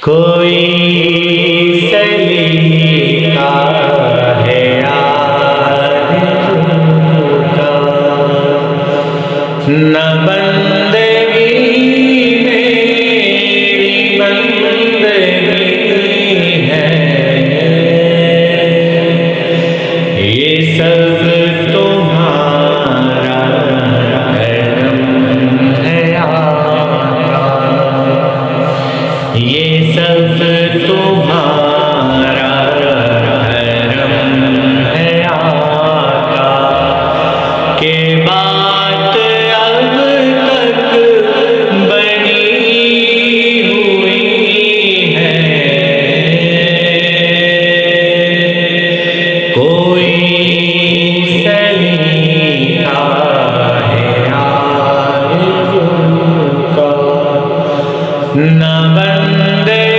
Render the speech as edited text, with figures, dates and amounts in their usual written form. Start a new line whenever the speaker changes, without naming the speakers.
کوئی سلیقہ ہے آرزو کا، نہ بندگی میری بندگی ہے، یہ سب تمہارا کرم ہے آقا، یہ سب تمہارا کرم ہے آقا، کہ بات اب تک بنی ہوئی ہے، کوئی سلیقہ ہے آرزو کا، نہ بندے